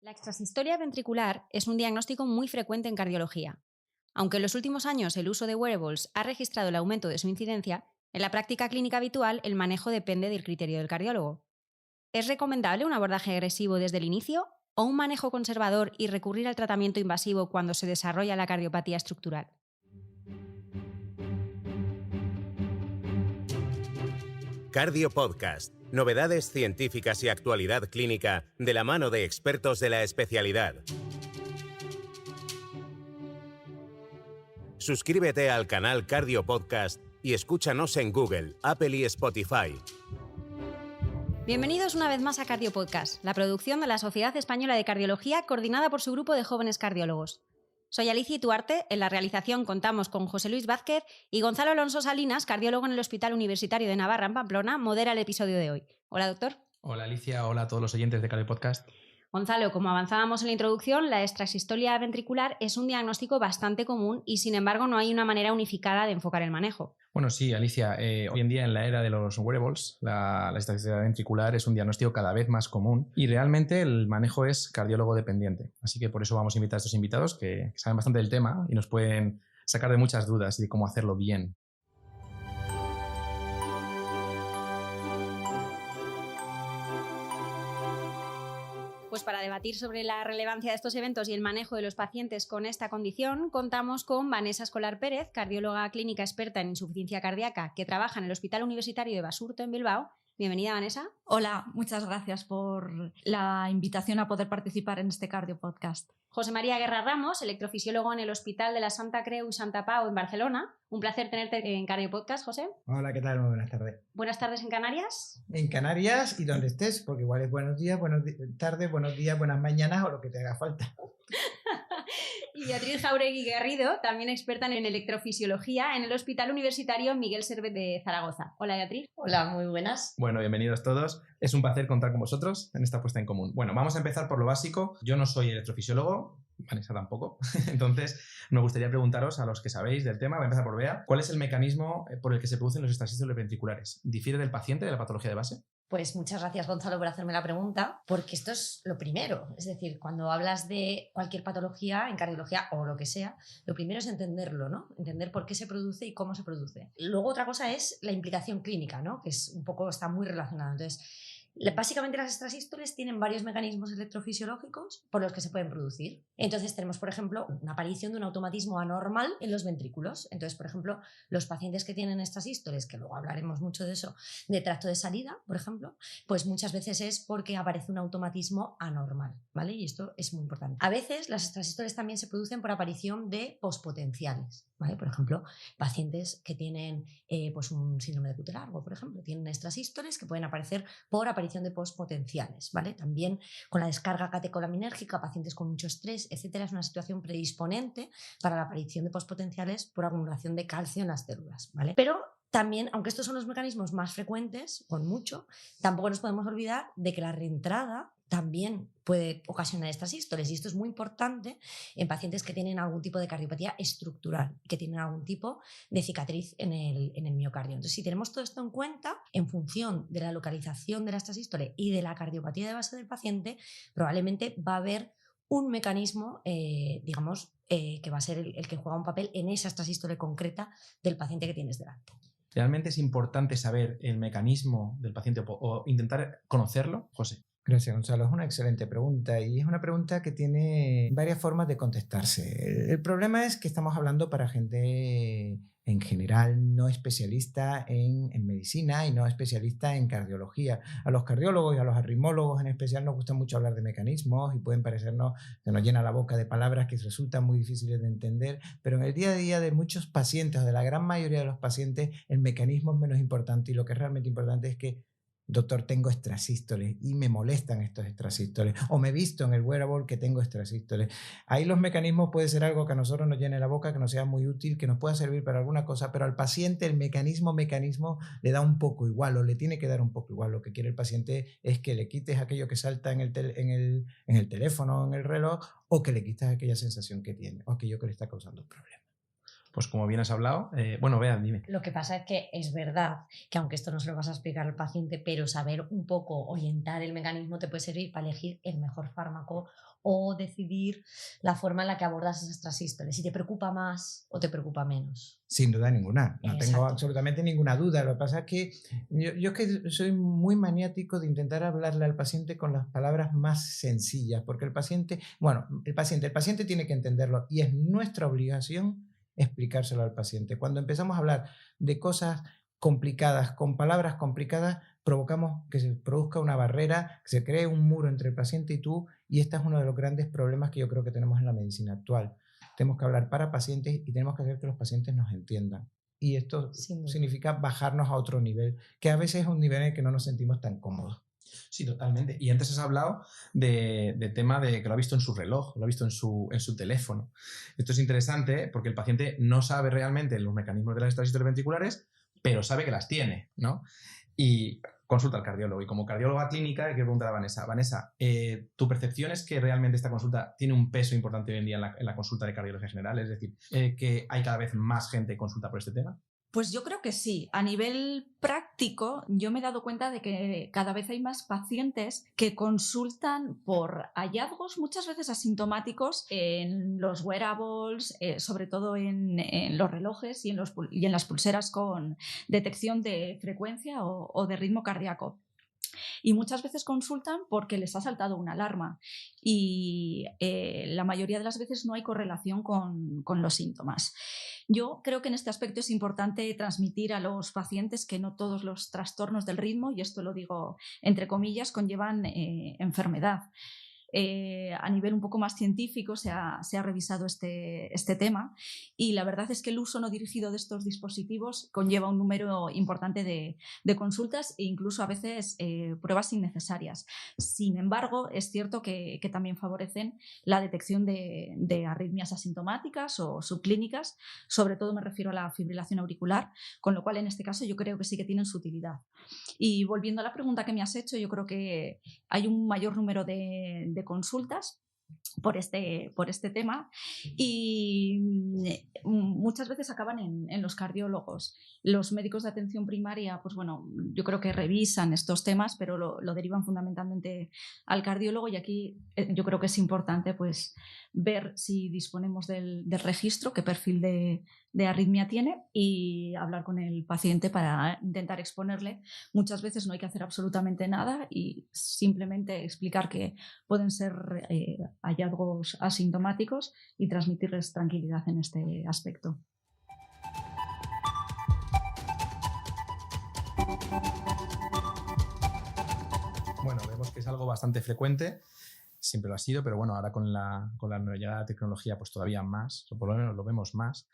La extrasistolia ventricular es un diagnóstico muy frecuente en cardiología. Aunque en los últimos años el uso de wearables ha registrado el aumento de su incidencia, en la práctica clínica habitual el manejo depende del criterio del cardiólogo. ¿Es recomendable un abordaje agresivo desde el inicio o un manejo conservador y recurrir al tratamiento invasivo cuando se desarrolla la cardiopatía estructural? Cardio Podcast. Novedades científicas y actualidad clínica de la mano de expertos de la especialidad. Suscríbete al canal Cardio Podcast y escúchanos en Google, Apple y Spotify. Bienvenidos una vez más a Cardio Podcast, la producción de la Sociedad Española de Cardiología coordinada por su grupo de jóvenes cardiólogos. Soy Alicia Ituarte, en la realización contamos con José Luis Vázquez y Gonzalo Alonso Salinas, cardiólogo en el Hospital Universitario de Navarra en Pamplona, modera el episodio de hoy. Hola, doctor. Hola Alicia, hola a todos los oyentes de Cardio Podcast. Gonzalo, como avanzábamos en la introducción, la extrasistolia ventricular es un diagnóstico bastante común y, sin embargo, no hay una manera unificada de enfocar el manejo. Bueno, sí, Alicia, hoy en día en la era de los wearables, la extrasistolia ventricular es un diagnóstico cada vez más común y realmente el manejo es cardiólogo dependiente. Así que por eso vamos a invitar a estos invitados que saben bastante del tema y nos pueden sacar de muchas dudas y de cómo hacerlo bien. Pues para debatir sobre la relevancia de estos eventos y el manejo de los pacientes con esta condición, contamos con Vanessa Escolar Pérez, cardióloga clínica experta en insuficiencia cardíaca, que trabaja en el Hospital Universitario de Basurto, en Bilbao. Bienvenida, Vanessa. Hola, muchas gracias por la invitación a poder participar en este Cardio Podcast. José María Guerra Ramos, electrofisiólogo en el Hospital de la Santa Creu y Santa Pau en Barcelona. Un placer tenerte en Cardio Podcast, José. Hola, ¿qué tal? Muy buenas tardes. Buenas tardes en Canarias. En Canarias y donde estés, porque igual es buenos días, buenas tardes, buenos días, buenas mañanas o lo que te haga falta. Y Beatriz Jauregui Garrido, también experta en electrofisiología en el Hospital Universitario Miguel Servet de Zaragoza. Hola, Beatriz. Hola, muy buenas. Bueno, bienvenidos todos. Es un placer contar con vosotros en esta puesta en común. Bueno, vamos a empezar por lo básico. Yo no soy electrofisiólogo, Vanessa tampoco. Entonces, me gustaría preguntaros a los que sabéis del tema, voy a empezar por Bea, ¿cuál es el mecanismo por el que se producen los extrasístoles ventriculares? ¿Difiere del paciente de la patología de base? Pues muchas gracias, Gonzalo, por hacerme la pregunta, porque esto es lo primero. Es decir, cuando hablas de cualquier patología, en cardiología o lo que sea, lo primero es entenderlo, ¿no? Entender por qué se produce y cómo se produce. Luego otra cosa es la implicación clínica, ¿no? Que es un poco, está muy relacionado. Entonces, básicamente las extrasístoles tienen varios mecanismos electrofisiológicos por los que se pueden producir. Entonces tenemos, por ejemplo, una aparición de un automatismo anormal en los ventrículos. Entonces, por ejemplo, los pacientes que tienen extrasístoles, que luego hablaremos mucho de eso, de tracto de salida, por ejemplo, pues muchas veces es porque aparece un automatismo anormal, ¿vale? Y esto es muy importante. A veces las extrasístoles también se producen por aparición de pospotenciales, ¿vale? Por ejemplo, pacientes que tienen pues un síndrome de QT largo, por ejemplo, tienen extrasístoles que pueden aparecer por aparición de postpotenciales, ¿vale? También con la descarga catecolinérgica, pacientes con mucho estrés, etcétera, es una situación predisponente para la aparición de postpotenciales por acumulación de calcio en las células, ¿vale? Pero también, aunque estos son los mecanismos más frecuentes, con mucho, tampoco nos podemos olvidar de que la reentrada también puede ocasionar extrasístoles, y esto es muy importante en pacientes que tienen algún tipo de cardiopatía estructural, que tienen algún tipo de cicatriz en el miocardio. Entonces, si tenemos todo esto en cuenta, en función de la localización de la extrasístole y de la cardiopatía de base del paciente, probablemente va a haber un mecanismo, que va a ser el que juega un papel en esa extrasístole concreta del paciente que tienes delante. ¿Realmente es importante saber el mecanismo del paciente o intentar conocerlo, José? Gracias, Gonzalo. Es una excelente pregunta y es una pregunta que tiene varias formas de contestarse. El problema es que estamos hablando para gente en general no especialista en medicina y no especialista en cardiología. A los cardiólogos y a los arritmólogos en especial nos gusta mucho hablar de mecanismos y pueden parecernos que nos llena la boca de palabras que resultan muy difíciles de entender, pero en el día a día de muchos pacientes, o de la gran mayoría de los pacientes, el mecanismo es menos importante y lo que es realmente importante es que doctor, tengo extrasístoles y me molestan estos extrasístoles, o me he visto en el wearable que tengo extrasístoles. Ahí los mecanismos puede ser algo que a nosotros nos llene la boca, que nos sea muy útil, que nos pueda servir para alguna cosa, pero al paciente el mecanismo le da un poco igual, o le tiene que dar un poco igual. Lo que quiere el paciente es que le quites aquello que salta en el teléfono, en el reloj, o que le quites aquella sensación que tiene, o aquello que le está causando un problema. pues como bien has hablado, bueno, Bea, dime. Lo que pasa es que es verdad que aunque esto no se lo vas a explicar al paciente, pero saber un poco orientar el mecanismo te puede servir para elegir el mejor fármaco o decidir la forma en la que abordas esas transístoles, si te preocupa más o te preocupa menos. Sin duda ninguna, no tengo Exacto. absolutamente ninguna duda. Lo que pasa es que yo es que soy muy maniático de intentar hablarle al paciente con las palabras más sencillas, porque el paciente tiene que entenderlo y es nuestra obligación explicárselo al paciente. Cuando empezamos a hablar de cosas complicadas, con palabras complicadas, provocamos que se produzca una barrera, que se cree un muro entre el paciente y tú, y este es uno de los grandes problemas que yo creo que tenemos en la medicina actual. Tenemos que hablar para pacientes y tenemos que hacer que los pacientes nos entiendan. Y esto significa bajarnos a otro nivel, que a veces es un nivel en el que no nos sentimos tan cómodos. Sí, totalmente. Y antes has hablado de tema de que lo ha visto en su reloj, lo ha visto en su teléfono. Esto es interesante porque el paciente no sabe realmente los mecanismos de las transístoles ventriculares, pero sabe que las tiene, ¿no? Y consulta al cardiólogo. Y como cardióloga clínica, hay que preguntar a Vanessa. Vanessa, ¿tu percepción es que realmente esta consulta tiene un peso importante hoy en día en la consulta de cardiología general? Es decir, que hay cada vez más gente que consulta por este tema. Pues yo creo que sí. A nivel práctico, yo me he dado cuenta de que cada vez hay más pacientes que consultan por hallazgos muchas veces asintomáticos en los wearables, sobre todo en los relojes y en las pulseras con detección de frecuencia o de ritmo cardíaco. Y muchas veces consultan porque les ha saltado una alarma y la mayoría de las veces no hay correlación con los síntomas. Yo creo que en este aspecto es importante transmitir a los pacientes que no todos los trastornos del ritmo, y esto lo digo entre comillas, conllevan enfermedad. A nivel un poco más científico se ha revisado este tema y la verdad es que el uso no dirigido de estos dispositivos conlleva un número importante de consultas e incluso a veces pruebas innecesarias. Sin embargo, es cierto que también favorecen la detección de arritmias asintomáticas o subclínicas, sobre todo me refiero a la fibrilación auricular, con lo cual en este caso yo creo que sí que tienen su utilidad. Y volviendo a la pregunta que me has hecho, yo creo que hay un mayor número de consultas por este tema y muchas veces acaban en los cardiólogos. Los médicos de atención primaria, pues bueno, yo creo que revisan estos temas, pero lo derivan fundamentalmente al cardiólogo y aquí yo creo que es importante pues ver si disponemos del registro, qué perfil de arritmia tiene y hablar con el paciente para intentar exponerle. Muchas veces no hay que hacer absolutamente nada y simplemente explicar que pueden ser hallazgos asintomáticos y transmitirles tranquilidad en este aspecto. Bueno, vemos que es algo bastante frecuente, siempre lo ha sido, pero bueno, ahora con la llegada de la tecnología pues todavía más, o por lo menos lo vemos más.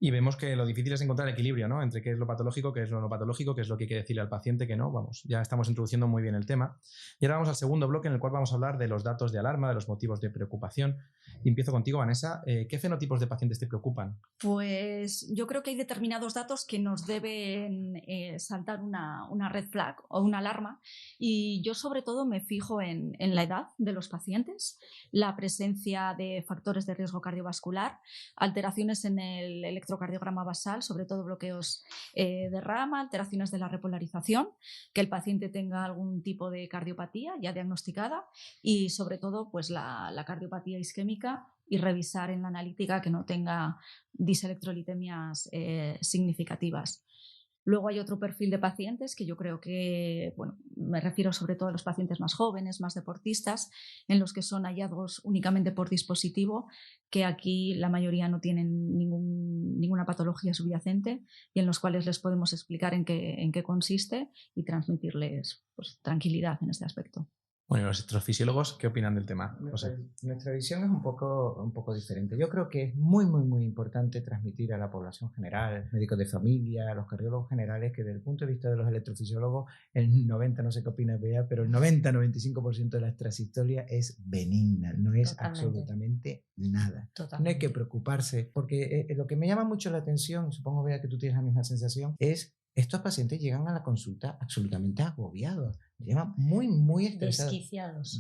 Y vemos que lo difícil es encontrar equilibrio, ¿no? Entre qué es lo patológico, qué es lo no patológico, qué es lo que hay que decirle al paciente, que no. Vamos, ya estamos introduciendo muy bien el tema. Y ahora vamos al segundo bloque en el cual vamos a hablar de los datos de alarma, de los motivos de preocupación. Y empiezo contigo, Vanessa. ¿Qué fenotipos de pacientes te preocupan? Pues yo creo que hay determinados datos que nos deben saltar una red flag o una alarma y yo sobre todo me fijo en la edad de los pacientes, la presencia de factores de riesgo cardiovascular, alteraciones en el electrocardiograma basal, sobre todo bloqueos de rama, alteraciones de la repolarización, que el paciente tenga algún tipo de cardiopatía ya diagnosticada y sobre todo pues la cardiopatía isquémica y revisar en la analítica que no tenga diselectrolitemias significativas. Luego hay otro perfil de pacientes que yo creo que, bueno, me refiero sobre todo a los pacientes más jóvenes, más deportistas, en los que son hallazgos únicamente por dispositivo, que aquí la mayoría no tienen ninguna patología subyacente y en los cuales les podemos explicar en qué consiste y transmitirles pues, tranquilidad en este aspecto. Bueno, ¿y los electrofisiólogos qué opinan del tema? Nuestra visión es un poco diferente. Yo creo que es muy, muy, muy importante transmitir a la población general, médicos de familia, a los cardiólogos generales, que desde el punto de vista de los electrofisiólogos, el 90, no sé qué opina Bea, pero el 90-95% de la trasistolia es benigna, no es absolutamente nada. Totalmente. No hay que preocuparse, porque lo que me llama mucho la atención, supongo Bea que tú tienes la misma sensación, es estos pacientes llegan a la consulta absolutamente agobiados, llegan muy estresados.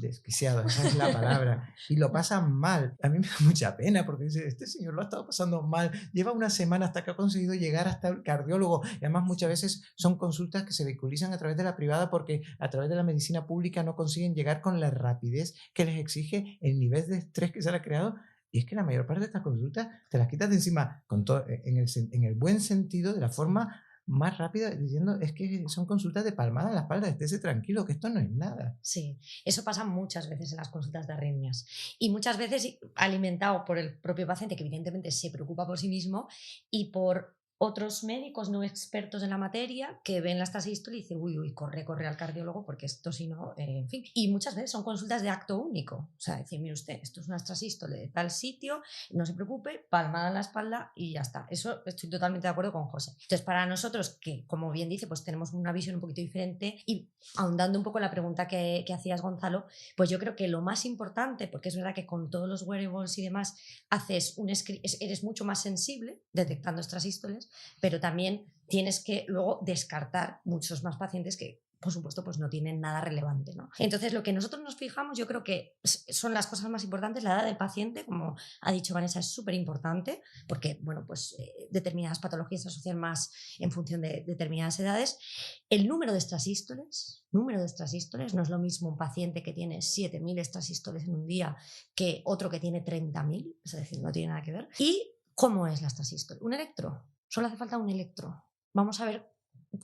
Desquiciados, esa es la palabra. Y lo pasan mal. A mí me da mucha pena porque dice, este señor lo ha estado pasando mal. Lleva una semana hasta que ha conseguido llegar hasta el cardiólogo. Y además muchas veces son consultas que se vehiculizan a través de la privada porque a través de la medicina pública no consiguen llegar con la rapidez que les exige el nivel de estrés que se le ha creado. Y es que la mayor parte de estas consultas te las quitas de encima con todo, en el buen sentido, de la forma más rápida, diciendo es que son consultas de palmada en la espalda, estése tranquilo, que esto no es nada. Sí, eso pasa muchas veces en las consultas de arritmias y muchas veces alimentado por el propio paciente, que evidentemente se preocupa por sí mismo, y por otros médicos no expertos en la materia que ven la extrasístole y dicen, uy, corre al cardiólogo porque esto si no, en fin. Y muchas veces son consultas de acto único, o sea, decir, mire usted, esto es una extrasístole de tal sitio, no se preocupe, palmada en la espalda y ya está. Eso estoy totalmente de acuerdo con José. Entonces, para nosotros, que como bien dice, pues tenemos una visión un poquito diferente, y ahondando un poco en la pregunta que hacías, Gonzalo, pues yo creo que lo más importante, porque es verdad que con todos los wearables y demás eres mucho más sensible detectando extrasístoles, pero también tienes que luego descartar muchos más pacientes que, por supuesto, pues no tienen nada relevante, ¿no? Entonces, lo que nosotros nos fijamos, yo creo que son las cosas más importantes. La edad del paciente, como ha dicho Vanessa, es súper importante porque, bueno, pues determinadas patologías se asocian más en función de determinadas edades. El número de extrasístoles no es lo mismo un paciente que tiene 7.000 extrasístoles en un día que otro que tiene 30.000, es decir, no tiene nada que ver. ¿Y cómo es la extrasístole? ¿Un electro? Solo hace falta un electro. Vamos a ver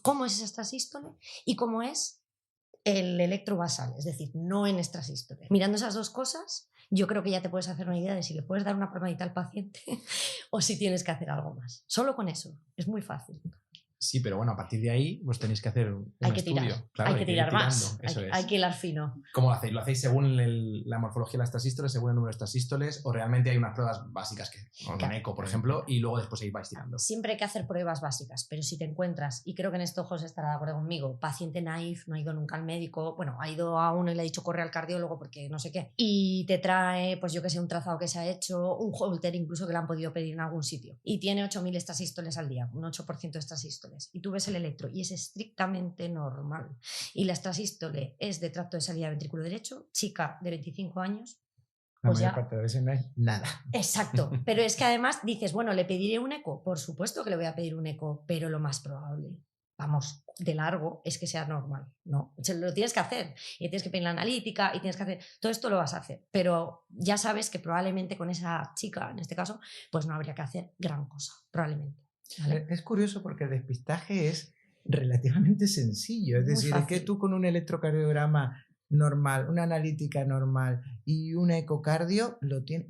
cómo es esa extrasístole y cómo es el electrovasal, es decir, no en extrasístole. Mirando esas dos cosas, yo creo que ya te puedes hacer una idea de si le puedes dar una palmadita al paciente o si tienes que hacer algo más. Solo con eso, es muy fácil. Sí, pero bueno, a partir de ahí pues tenéis que hacer un hay que estudio. Tirar. Claro, hay que tirar más. Eso es. Hay que hilar fino. ¿Cómo lo hacéis? ¿Lo hacéis según la morfología de las extrasístoles, según el número de extrasístoles, o realmente hay unas pruebas básicas que con eco, por ejemplo, y luego después ahí vais tirando? Siempre hay que hacer pruebas básicas, pero si te encuentras, y creo que en esto José estará de acuerdo conmigo, paciente naif, no ha ido nunca al médico, bueno, ha ido a uno y le ha dicho corre al cardiólogo porque no sé qué, y te trae, pues yo que sé, un trazado que se ha hecho, un Holter incluso que le han podido pedir en algún sitio, y tiene 8.000 extrasístoles al día, un 8% de extrasístoles, y tú ves el electro y es estrictamente normal, y la extrasístole es de tracto de salida ventrículo derecho, chica de 25 años, La pues mayor ya... parte de veces no es nada. Exacto, pero es que además dices, bueno, ¿le pediré un eco? Por supuesto que le voy a pedir un eco, pero lo más probable, vamos, de largo, es que sea normal, ¿no? Lo tienes que hacer, y tienes que pedir la analítica, y tienes que hacer, todo esto lo vas a hacer, pero ya sabes que probablemente con esa chica, en este caso, pues no habría que hacer gran cosa, probablemente. ¿Vale? Es curioso porque el despistaje es relativamente sencillo, es Muy decir, fácil. es que tú con un electrocardiograma normal, una analítica normal y un ecocardio,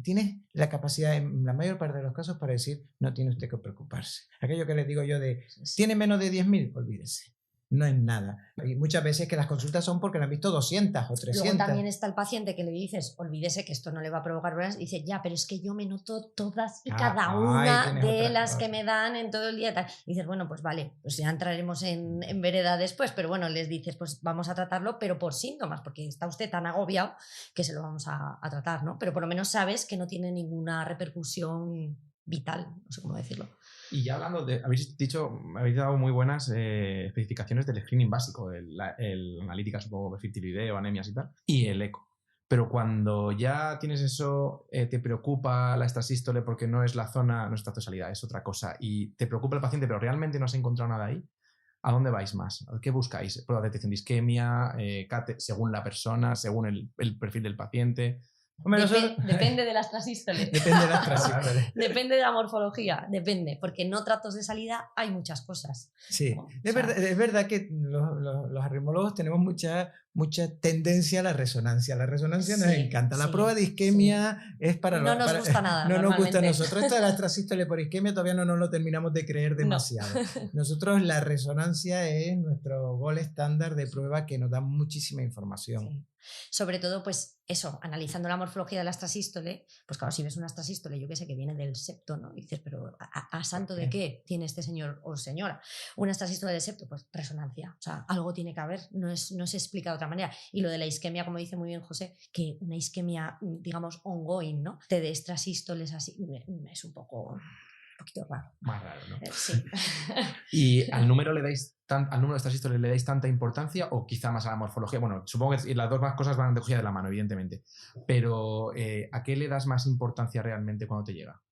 tienes la capacidad en la mayor parte de los casos para decir no tiene usted que preocuparse. Aquello que les digo yo de ¿tiene menos de 10.000? Olvídese. No es nada. Y muchas veces que las consultas son porque le han visto 200 o 300. Luego también está el paciente que le dices, olvídese que esto no le va a provocar problemas, y dice, ya, pero es que yo me noto todas y cada una de las que me dan en todo el día. Tal. Y dices, bueno, pues vale, pues ya entraremos en vereda después, pero bueno, les dices, pues vamos a tratarlo, pero por síntomas, porque está usted tan agobiado que se lo vamos a tratar, ¿no? Pero por lo menos sabes que no tiene ninguna repercusión vital, no sé cómo decirlo. Y ya hablando de, habéis dado muy buenas especificaciones del screening básico, el analítica, supongo, fertilidad o anemias y tal, y el eco. Pero cuando ya tienes eso, te preocupa la extrasístole porque no es la zona, no es tracto de salida, es otra cosa, y te preocupa el paciente, pero realmente no has encontrado nada ahí, ¿a dónde vais más? ¿Qué buscáis? ¿Prueba de detección de isquemia, según la persona, según el perfil del paciente? Depende de las extrasístoles. Depende de las extrasístoles. Depende de la morfología, depende, porque no tratos de salida hay muchas cosas. Sí, ¿no? es verdad que los arritmólogos tenemos mucha tendencia a la resonancia. La resonancia nos encanta. La prueba de isquemia es para... No nos gusta nada. No nos gusta a nosotros. Esto de la extrasístole por isquemia todavía no nos lo terminamos de creer demasiado. No. Nosotros la resonancia es nuestro gol estándar de prueba que nos da muchísima información. Sí. Sobre todo, pues eso, analizando la morfología de la extrasístole, pues claro, si ves una extrasístole, yo que sé, que viene del septo, ¿no? Y dices, pero ¿a santo de qué tiene este señor o señora? Una extrasístole del septo, pues resonancia. O sea, algo tiene que haber, no se explica de otra manera. Y lo de la isquemia, como dice muy bien José, que una isquemia, digamos, ongoing, ¿no? Te dé extrasístoles así, es un poco... poquito raro. Más raro, ¿no? Sí. ¿Y al número de estas historias le dais tanta importancia o quizá más a la morfología? Bueno, supongo que las dos cosas van de cogida de la mano, evidentemente. Pero ¿a qué le das más importancia realmente cuando te llega?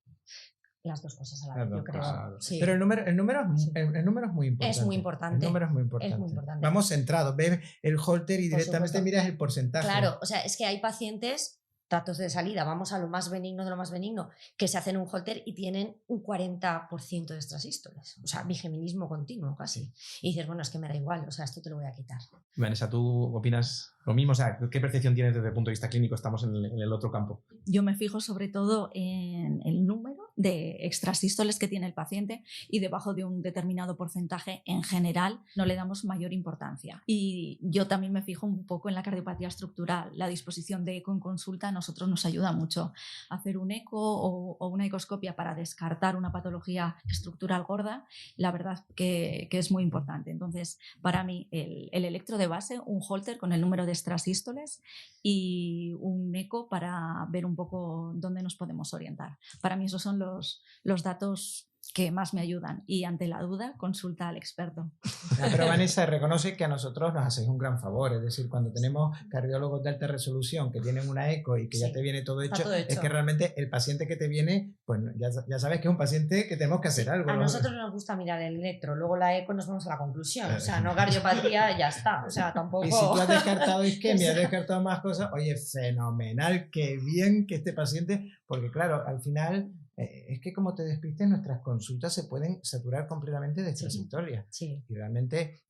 Las dos cosas a la vez, yo creo. Sí. Pero el número es muy importante. Es muy importante. El número es muy importante. Es muy importante. Vamos centrados, ves el holter y Por directamente supuesto. miras el porcentaje. Claro, o sea, es que hay pacientes, tratos de salida, vamos a lo más benigno de lo más benigno, que se hacen un holter y tienen un 40% de extrasístoles. O sea, bigeminismo continuo casi. Y dices, bueno, es que me da igual, o sea, esto te lo voy a quitar. Vanessa, ¿tú opinas lo mismo? O sea, ¿qué percepción tienes desde el punto de vista clínico? Estamos en el otro campo. Yo me fijo sobre todo en el número de extrasístoles que tiene el paciente y debajo de un determinado porcentaje, en general, no le damos mayor importancia. Y yo también me fijo un poco en la cardiopatía estructural. La disposición de eco en consulta a nosotros nos ayuda mucho. Hacer un eco o una ecoscopia para descartar una patología estructural gorda, la verdad que es muy importante. Entonces, para mí, el electro de base, un holter con el número de extrasístoles y un eco para ver un poco dónde nos podemos orientar. Para mí esos son los datos que más me ayudan y ante la duda consulta al experto. Pero Vanessa, reconoce que a nosotros nos hacéis un gran favor, es decir, cuando tenemos cardiólogos de alta resolución que tienen una eco y que ya te viene todo hecho, es que realmente el paciente que te viene, pues ya sabes que es un paciente que tenemos que hacer algo. A nosotros nos gusta mirar el electro, luego la eco nos vamos a la conclusión, o sea, no cardiopatía, ya está, o sea, tampoco... Y si tú has descartado isquemia, has descartado más cosas, oye, fenomenal, qué bien que este paciente, porque claro, al final... es que como te despistes, nuestras consultas se pueden saturar completamente de extrasístoles. Sí. Y realmente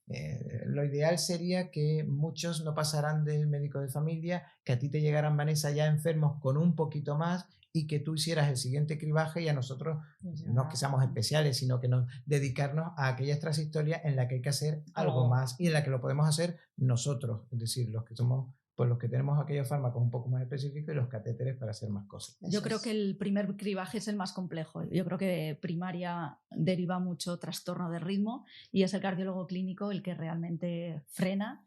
lo ideal sería que muchos no pasaran del médico de familia, que a ti te llegaran, Vanessa, ya enfermos con un poquito más y que tú hicieras el siguiente cribaje y a nosotros, no es que seamos especiales, sino que nos dedicarnos a aquella extrasistolia en la que hay que hacer algo más y en la que lo podemos hacer nosotros, es decir, los que somos... pues los que tenemos aquellos fármacos un poco más específicos y los catéteres para hacer más cosas. Yo creo que el primer cribaje es el más complejo. Yo creo que primaria deriva mucho trastorno de ritmo y es el cardiólogo clínico el que realmente frena,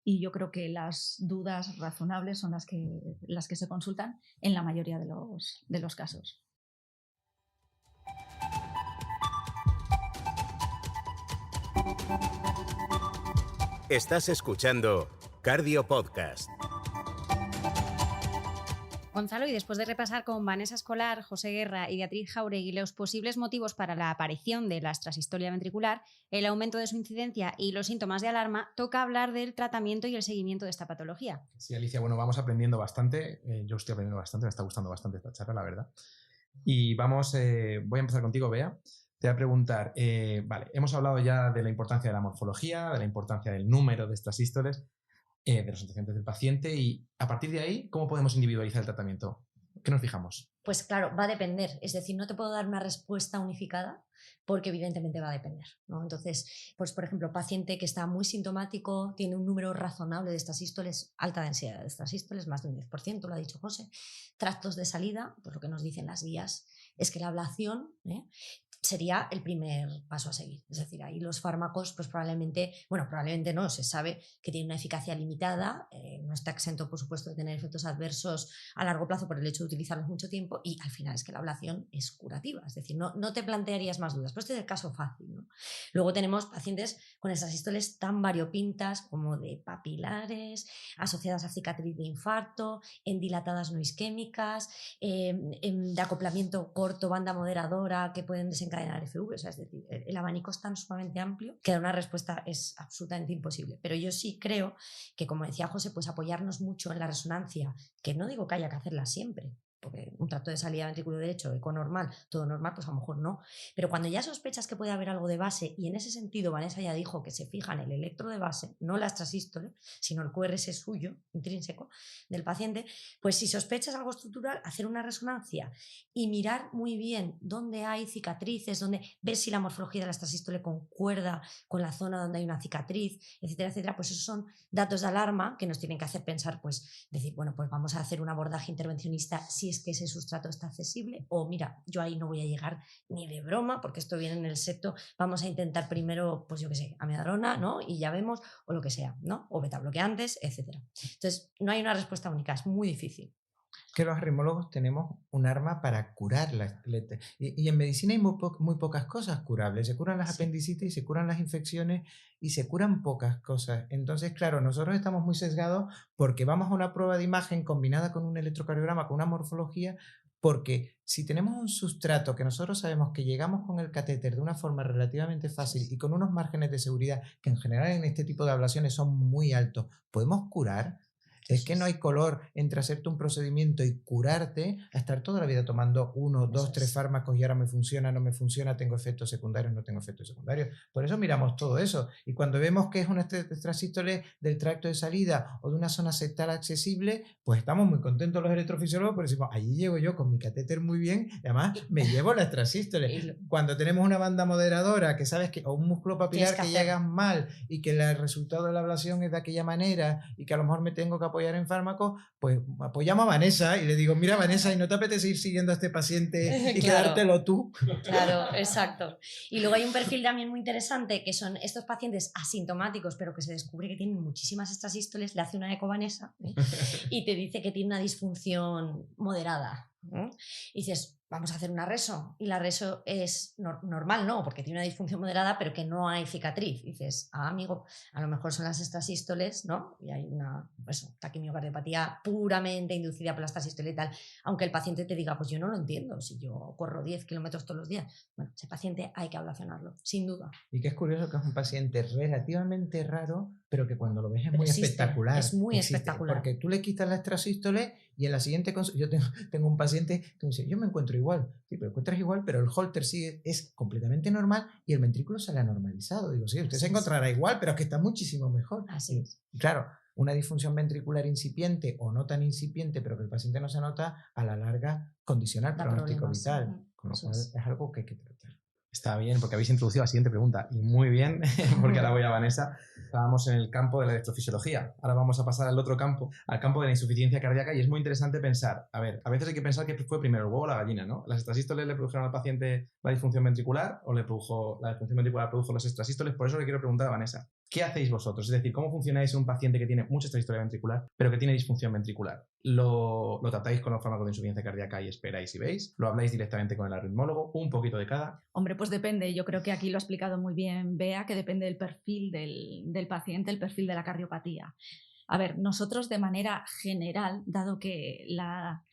y yo creo que las dudas razonables son las que se consultan en la mayoría de los casos. Estás escuchando Cardio Podcast. Gonzalo, y después de repasar con Vanessa Escolar, José Guerra y Beatriz Jauregui los posibles motivos para la aparición de la extrasistolia ventricular, el aumento de su incidencia y los síntomas de alarma, toca hablar del tratamiento y el seguimiento de esta patología. Sí, Alicia, bueno, vamos aprendiendo bastante. Yo estoy aprendiendo bastante, me está gustando bastante esta charla, la verdad. Y voy a empezar contigo, Bea. Te voy a preguntar, vale, hemos hablado ya de la importancia de la morfología, de la importancia del número de extrasístoles, de los antecedentes del paciente, y a partir de ahí, ¿cómo podemos individualizar el tratamiento? ¿Qué nos fijamos? Pues claro, va a depender, es decir, no te puedo dar una respuesta unificada porque evidentemente va a depender, ¿no? Entonces, pues por ejemplo, paciente que está muy sintomático, tiene un número razonable de extrasístoles, alta densidad de extrasístoles, más de un 10%, lo ha dicho José, tractos de salida, pues lo que nos dicen las guías es que la ablación sería el primer paso a seguir. Es decir, ahí los fármacos, pues probablemente no, se sabe que tiene una eficacia limitada, no está exento, por supuesto, de tener efectos adversos a largo plazo por el hecho de utilizarlos mucho tiempo, y al final es que la ablación es curativa, es decir, no te plantearías más dudas, pero este es el caso fácil, ¿no? Luego tenemos pacientes con extrasístoles tan variopintas como de papilares, asociadas a cicatriz de infarto, en dilatadas no isquémicas, de acoplamiento corto, banda moderadora, que pueden desencadenar FV, o sea, es decir, el abanico es tan sumamente amplio que dar una respuesta es absolutamente imposible. Pero yo sí creo que, como decía José, pues apoyarnos mucho en la resonancia, que no digo que haya que hacerla siempre, porque un tracto de salida ventrículo derecho, eco normal, todo normal, pues a lo mejor no. Pero cuando ya sospechas que puede haber algo de base, y en ese sentido Vanessa ya dijo que se fija en el electro de base, no la extrasístole, sino el QRS suyo, intrínseco, del paciente, pues si sospechas algo estructural, hacer una resonancia y mirar muy bien dónde hay cicatrices, dónde ver si la morfología de la extrasístole concuerda con la zona donde hay una cicatriz, etcétera, etcétera, pues esos son datos de alarma que nos tienen que hacer pensar, pues decir, bueno, pues vamos a hacer un abordaje intervencionista si es que ese sustrato está accesible, o mira, yo ahí no voy a llegar ni de broma porque esto viene en el septo, vamos a intentar primero, pues yo qué sé, amiodarona, ¿no? Y ya vemos, o lo que sea, ¿no? O beta bloqueantes, etcétera. Entonces, no hay una respuesta única, es muy difícil. Que los arritmólogos tenemos un arma para curar y en medicina hay muy pocas cosas curables. Se curan las apendicitis, se curan las infecciones y se curan pocas cosas. Entonces, claro, nosotros estamos muy sesgados porque vamos a una prueba de imagen combinada con un electrocardiograma, con una morfología, porque si tenemos un sustrato que nosotros sabemos que llegamos con el catéter de una forma relativamente fácil y con unos márgenes de seguridad que en general en este tipo de ablaciones son muy altos, podemos curar. Es que no hay color entre hacerte un procedimiento y curarte a estar toda la vida tomando 1, 2, 3 fármacos y ahora me funciona, no me funciona, tengo efectos secundarios, no tengo efectos secundarios. Por eso miramos todo eso. Y cuando vemos que es una extrasístole del tracto de salida o de una zona septal accesible, pues estamos muy contentos los electrofisiólogos porque decimos, allí llego yo con mi catéter muy bien y además me llevo la extrasístole. Cuando tenemos una banda moderadora que sabes que, o un músculo papilar que llega mal y que el resultado de la ablación es de aquella manera y que a lo mejor me tengo que apoyar en fármacos, pues apoyamos a Vanessa y le digo, mira Vanessa, ¿y no te apetece ir siguiendo a este paciente y quedártelo tú? Claro, exacto. Y luego hay un perfil también muy interesante que son estos pacientes asintomáticos pero que se descubre que tienen muchísimas extrasístoles, le hace una eco Vanessa y te dice que tiene una disfunción moderada. Y dices, vamos a hacer una reso. Y la reso es normal, no, porque tiene una disfunción moderada, pero que no hay cicatriz. Y dices, amigo, a lo mejor son las extrasístoles, ¿no? Y hay una taquimiocardiopatía puramente inducida por la extrasístole y tal. Aunque el paciente te diga, pues yo no lo entiendo, si yo corro 10 kilómetros todos los días. Bueno, ese paciente hay que ablacionarlo, sin duda. Y que es curioso que es un paciente relativamente raro, pero que cuando lo ves es muy espectacular. Es muy espectacular. Porque tú le quitas la extrasístole y en la siguiente yo tengo un paciente que me dice, yo me encuentro igual. Sí, pero encuentras igual, pero el holter sí es completamente normal y el ventrículo se le ha normalizado. Digo, sí, usted se encontrará igual, pero es que está muchísimo mejor. Así es. Y claro, una disfunción ventricular incipiente o no tan incipiente, pero que el paciente no se nota, a la larga condiciona el pronóstico vital. Con lo cual es algo que hay que tratar. Está bien, porque habéis introducido la siguiente pregunta. Y muy bien, porque ahora voy a Vanessa. Estábamos en el campo de la electrofisiología. Ahora vamos a pasar al otro campo, al campo de la insuficiencia cardíaca. Y es muy interesante pensar, a ver, a veces hay que pensar que fue primero el huevo o la gallina, ¿no? ¿Las extrasístoles le produjeron al paciente la disfunción ventricular o la disfunción ventricular produjo las extrasístoles? Por eso le quiero preguntar a Vanessa, ¿qué hacéis vosotros? Es decir, ¿cómo funcionáis en un paciente que tiene mucha extrasístole ventricular, pero que tiene disfunción ventricular? ¿Lo tratáis con los fármacos de insuficiencia cardíaca y esperáis y veis? ¿Lo habláis directamente con el arritmólogo? ¿Un poquito de cada? Hombre, pues depende. Yo creo que aquí lo ha explicado muy bien Bea, que depende del perfil del paciente, el perfil de la cardiopatía. A ver, nosotros de manera general, dado que la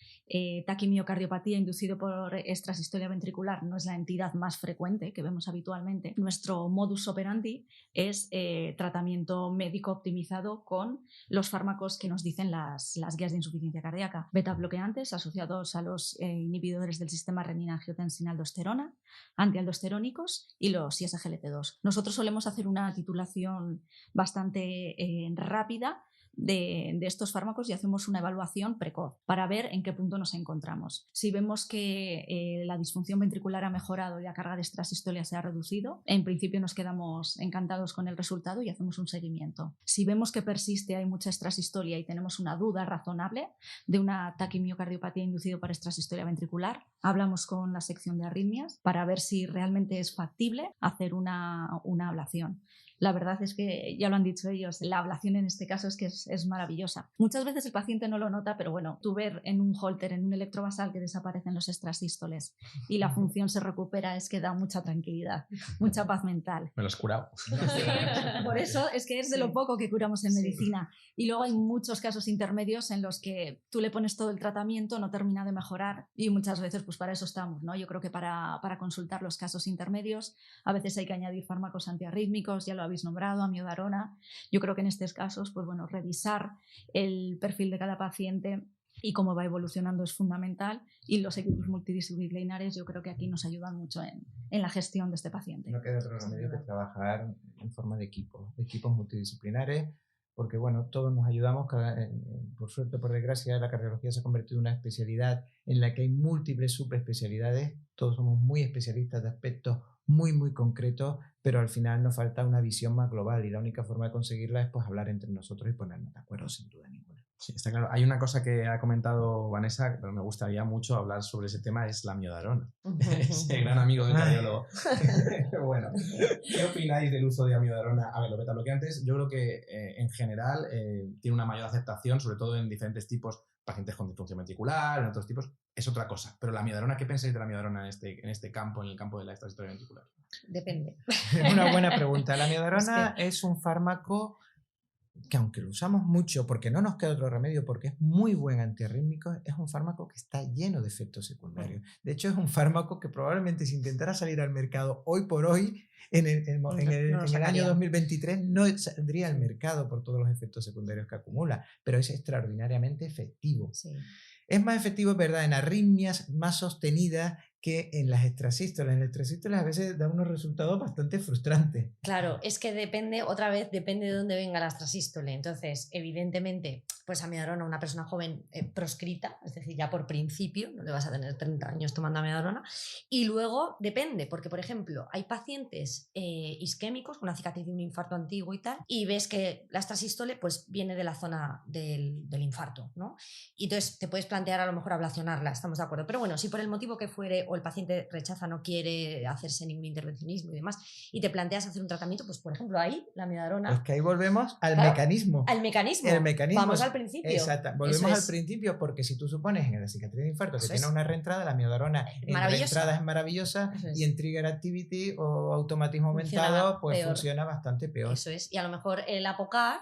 taquimiocardiopatía inducida por extrasistolia ventricular no es la entidad más frecuente que vemos habitualmente, nuestro modus operandi es tratamiento médico optimizado con los fármacos que nos dicen las guías de insuficiencia cardíaca. Beta bloqueantes asociados a los inhibidores del sistema renina-angiotensina-aldosterona, antialdosterónicos y los ISGLT2. Nosotros solemos hacer una titulación bastante rápida de estos fármacos y hacemos una evaluación precoz para ver en qué punto nos encontramos. Si vemos que la disfunción ventricular ha mejorado y la carga de extrasistolia se ha reducido, en principio nos quedamos encantados con el resultado y hacemos un seguimiento. Si vemos que persiste, hay mucha extrasistolia y tenemos una duda razonable de una taquimiocardiopatía inducida por extrasistolia ventricular, hablamos con la sección de arritmias para ver si realmente es factible hacer una ablación. La verdad es que, ya lo han dicho ellos, la ablación en este caso es que es maravillosa. Muchas veces el paciente no lo nota, pero bueno, tú ver en un holter, en un electrovasal que desaparecen los extrasístoles y la función se recupera, es que da mucha tranquilidad, mucha paz mental. Me lo has curado. Sí, por eso es que es de lo poco que curamos en medicina. Y luego hay muchos casos intermedios en los que tú le pones todo el tratamiento, no termina de mejorar y muchas veces pues para eso estamos, ¿no? Yo creo que para consultar los casos intermedios a veces hay que añadir fármacos antiarrítmicos, ya lo habéis nombrado, amiodarona. Yo creo que en estos casos, pues bueno, revisar el perfil de cada paciente y cómo va evolucionando es fundamental, y los equipos multidisciplinares yo creo que aquí nos ayudan mucho en la gestión de este paciente. No queda otro remedio que trabajar en forma de equipos multidisciplinares, porque bueno, todos nos ayudamos, por suerte o por desgracia la cardiología se ha convertido en una especialidad en la que hay múltiples subespecialidades, todos somos muy especialistas de aspectos muy muy concretos, pero al final nos falta una visión más global y la única forma de conseguirla es pues hablar entre nosotros y ponernos de acuerdo sin duda ninguna. Sí, está claro. Hay una cosa que ha comentado Vanessa, pero me gustaría mucho hablar sobre ese tema, es la amiodarona. Ese gran amigo del cardiólogo. Bueno, ¿qué opináis del uso de amiodarona? A ver, los betabloqueantes, yo creo que en general tiene una mayor aceptación, sobre todo en diferentes tipos, pacientes con disfunción ventricular, en otros tipos, es otra cosa. Pero la amiodarona, ¿qué pensáis de la amiodarona en este campo, en el campo de la extrasistolia ventricular? Depende. Es una buena pregunta. La amiodarona es un fármaco que, aunque lo usamos mucho porque no nos queda otro remedio, porque es muy buen antiarrítmico, es un fármaco que está lleno de efectos secundarios. De hecho, es un fármaco que probablemente si intentara salir al mercado hoy por hoy, en el año 2023, no saldría al mercado por todos los efectos secundarios que acumula, pero es extraordinariamente efectivo. Sí. Es más efectivo, ¿verdad?, en arritmias más sostenidas que en las extrasístoles. En las extrasístoles a veces da unos resultados bastante frustrantes. Claro, es que depende de dónde venga la extrasístole. Entonces, evidentemente, pues amiodarona, una persona joven proscrita, es decir, ya por principio, no le vas a tener 30 años tomando amiodarona. Y luego depende, porque por ejemplo, hay pacientes isquémicos con una cicatriz de un infarto antiguo y tal, y ves que la extrasístole pues viene de la zona del infarto, ¿no? Y entonces te puedes plantear a lo mejor ablacionarla, estamos de acuerdo. Pero bueno, si por el motivo que fuere o el paciente rechaza, no quiere hacerse ningún intervencionismo y demás, y te planteas hacer un tratamiento, pues por ejemplo ahí, la amiodarona... Es que ahí volvemos al mecanismo. Al mecanismo. El mecanismo. Vamos al principio. Exacto. Volvemos al principio porque si tú supones en la cicatriz de infarto que tiene una reentrada, la amiodarona en reentrada es maravillosa y en trigger activity o automatismo aumentado pues peor. Funciona bastante peor. Eso es. Y a lo mejor el apocar,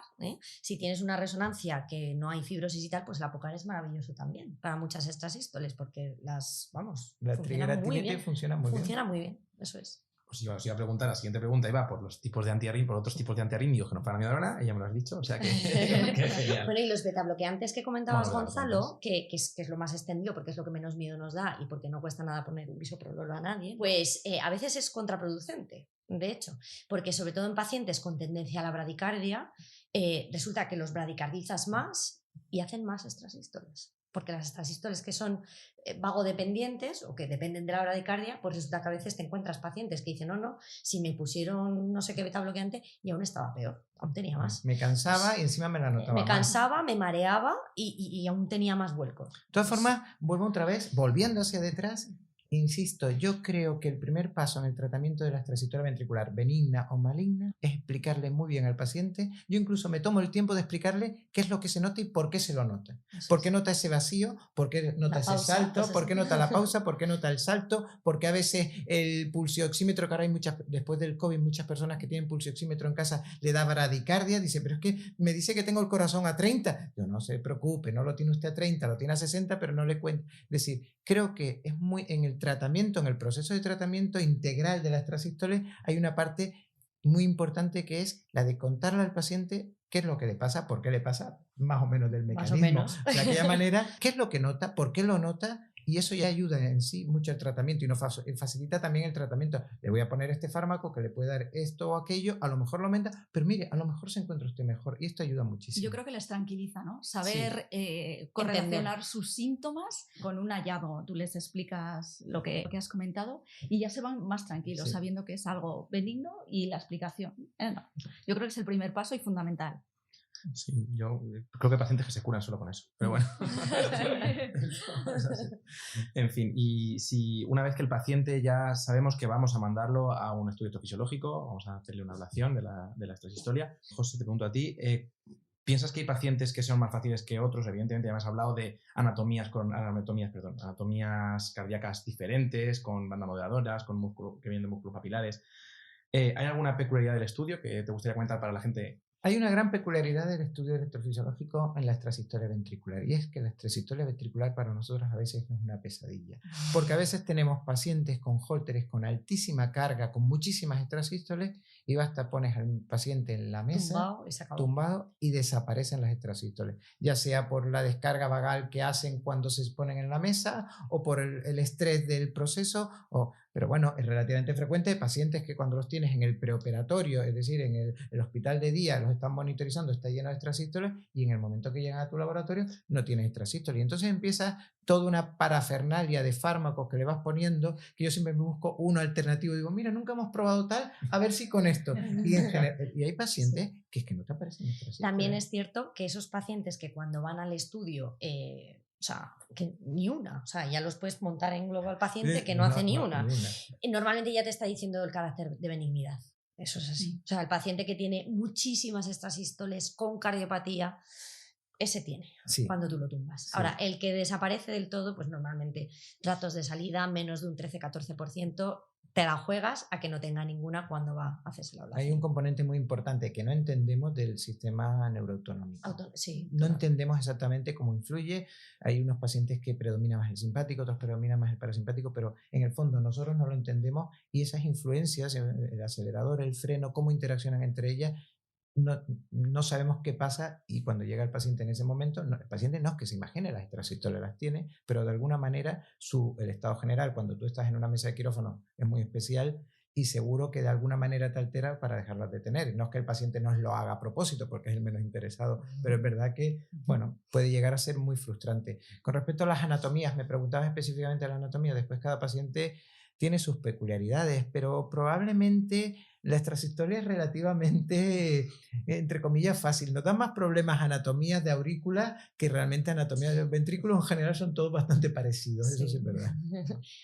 si tienes una resonancia que no hay fibrosis y tal, pues el apocar es maravilloso también para muchas extrasístoles porque las, vamos, la trigger activity funciona muy bien. Funciona muy bien, eso es. Pues yo os iba a preguntar, la siguiente pregunta iba por los tipos de antiarrítmicos, por otros tipos de antiarrítmicos que no para amiodarona, ella me lo has dicho, o sea que genial. Bueno, y los betabloqueantes que comentabas, Gonzalo, que es lo más extendido porque es lo que menos miedo nos da y porque no cuesta nada poner un bisoprolol a nadie, pues a veces es contraproducente, de hecho, porque sobre todo en pacientes con tendencia a la bradicardia, resulta que los bradicardizas más y hacen más extrasístoles. Porque las extrasístoles que son vagodependientes o que dependen de la bradicardia, pues resulta que a veces te encuentras pacientes que dicen, no, si me pusieron no sé qué beta bloqueante y aún estaba peor, aún tenía más. Me cansaba y encima me la notaba Me cansaba, me mareaba y aún tenía más vuelcos. De todas formas, vuelvo otra vez, volviendo hacia detrás. Insisto, yo creo que el primer paso en el tratamiento de la extrasístole ventricular benigna o maligna es explicarle muy bien al paciente. Yo incluso me tomo el tiempo de explicarle qué es lo que se nota y por qué se lo nota. ¿Por qué nota ese vacío? ¿Por qué nota ese salto? ¿Por qué nota la pausa? ¿Por qué nota el salto? Porque a veces el pulsioxímetro, que ahora hay después del COVID, muchas personas que tienen pulsioxímetro en casa le da bradicardia. Dice, pero es que me dice que tengo el corazón a 30. Yo, no se preocupe, no lo tiene usted a 30, lo tiene a 60, pero no le cuento. Es decir, creo que es muy en el tratamiento, en el proceso de tratamiento integral de la extrasístole, hay una parte muy importante que es la de contarle al paciente qué es lo que le pasa, por qué le pasa, más o menos del mecanismo. Más o menos. De aquella manera, qué es lo que nota, por qué lo nota, y eso ya ayuda en sí mucho el tratamiento y nos facilita también el tratamiento. Le voy a poner este fármaco que le puede dar esto o aquello, a lo mejor lo aumenta, pero mire, a lo mejor se encuentra usted mejor y esto ayuda muchísimo. Yo creo que les tranquiliza, ¿no? Saber correlacionar sus síntomas con un hallazgo. Tú les explicas lo que has comentado y ya se van más tranquilos, sabiendo que es algo benigno y la explicación. No. Yo creo que es el primer paso y fundamental. Sí, yo creo que hay pacientes que se curan solo con eso, pero bueno. En fin, y si una vez que el paciente ya sabemos que vamos a mandarlo a un estudio electrofisiológico, vamos a hacerle una ablación de la extrasistolia. José, te pregunto a ti, ¿piensas que hay pacientes que son más fáciles que otros? Evidentemente ya me has hablado de anatomías cardíacas diferentes, con bandas moderadoras, con músculo, que vienen de músculos papilares. ¿Hay alguna peculiaridad del estudio que te gustaría comentar para la gente? Hay una gran peculiaridad del estudio electrofisiológico en la extrasistolia ventricular, y es que la extrasistolia ventricular para nosotros a veces es una pesadilla, porque a veces tenemos pacientes con hólteres con altísima carga, con muchísimas extrasístoles, y basta pones al paciente en la mesa tumbado y desaparecen las extrasístoles, ya sea por la descarga vagal que hacen cuando se ponen en la mesa o por el estrés del proceso, pero bueno, es relativamente frecuente pacientes que cuando los tienes en el preoperatorio, es decir, en el hospital de día, los están monitorizando, está lleno de extrasístoles y en el momento que llegan a tu laboratorio no tienes extrasístoles. Y entonces empieza toda una parafernalia de fármacos que le vas poniendo, que yo siempre me busco uno alternativo y digo, mira, nunca hemos probado tal, a ver si con esto. Y hay pacientes que es que no te aparecen extrasístoles. También es cierto que esos pacientes que cuando van al estudio, o sea, que ni una, o sea, ya los puedes montar en globo al paciente que no hace ni una. Normalmente ya te está diciendo el carácter de benignidad. Eso es así. O sea, el paciente que tiene muchísimas extrasístoles con cardiopatía, ese tiene, cuando tú lo tumbas. Sí. Ahora, el que desaparece del todo, pues normalmente datos de salida, menos de un 13-14%, te la juegas a que no tenga ninguna cuando va a hacerse la ablación. Hay un componente muy importante que no entendemos del sistema neuroautonómico. No entendemos exactamente cómo influye. Hay unos pacientes que predomina más el simpático, otros predomina más el parasimpático, pero en el fondo nosotros no lo entendemos y esas influencias, el acelerador, el freno, cómo interaccionan entre ellas, no sabemos qué pasa y cuando llega el paciente en ese momento, el paciente no es que se imagine las extrasístoles, las tiene, pero de alguna manera el estado general cuando tú estás en una mesa de quirófano es muy especial y seguro que de alguna manera te altera para dejarlas de tener. No es que el paciente nos lo haga a propósito porque es el menos interesado, pero es verdad que, bueno, puede llegar a ser muy frustrante. Con respecto a las anatomías, me preguntabas específicamente de la anatomía, después cada paciente tiene sus peculiaridades, pero probablemente la extrasistolia es relativamente, entre comillas, fácil. Nos dan más problemas anatomías de aurícula que realmente anatomía de ventrículo. En general son todos bastante parecidos, eso sí es verdad.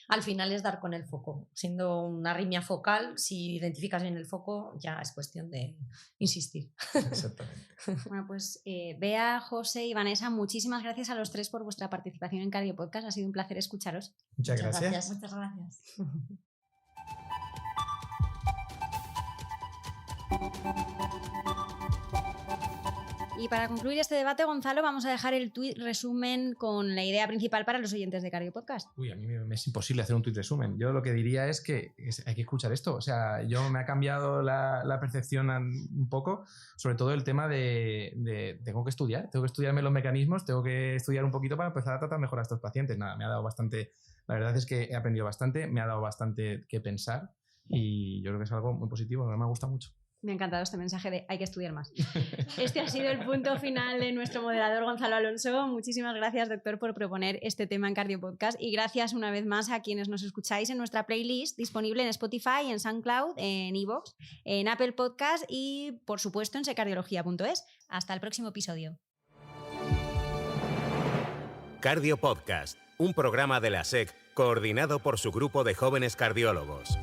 Al final es dar con el foco. Siendo una arritmia focal, si identificas bien el foco, ya es cuestión de insistir. Exactamente. Bueno, pues Bea, José y Vanessa, muchísimas gracias a los tres por vuestra participación en Cardio Podcast. Ha sido un placer escucharos. Muchas gracias. Muchas gracias. Y para concluir este debate, Gonzalo, vamos a dejar el tuit resumen con la idea principal para los oyentes de Cardio Podcast. Uy, a mí me es imposible hacer un tuit resumen. Yo lo que diría es que hay que escuchar esto. O sea, me ha cambiado la percepción un poco, sobre todo el tema de tengo que estudiarme los mecanismos, tengo que estudiar un poquito para empezar a tratar mejor a estos pacientes. Nada, me ha dado bastante, la verdad es que he aprendido bastante, me ha dado bastante que pensar y yo creo que es algo muy positivo, me gusta mucho. Me ha encantado este mensaje de hay que estudiar más. Este ha sido el punto final de nuestro moderador Gonzalo Alonso. Muchísimas gracias, doctor, por proponer este tema en Cardio Podcast y gracias una vez más a quienes nos escucháis en nuestra playlist disponible en Spotify, en SoundCloud, en iVoox, en Apple Podcast y, por supuesto, en secardiología.es. Hasta el próximo episodio. Cardio Podcast, un programa de la SEC coordinado por su grupo de jóvenes cardiólogos.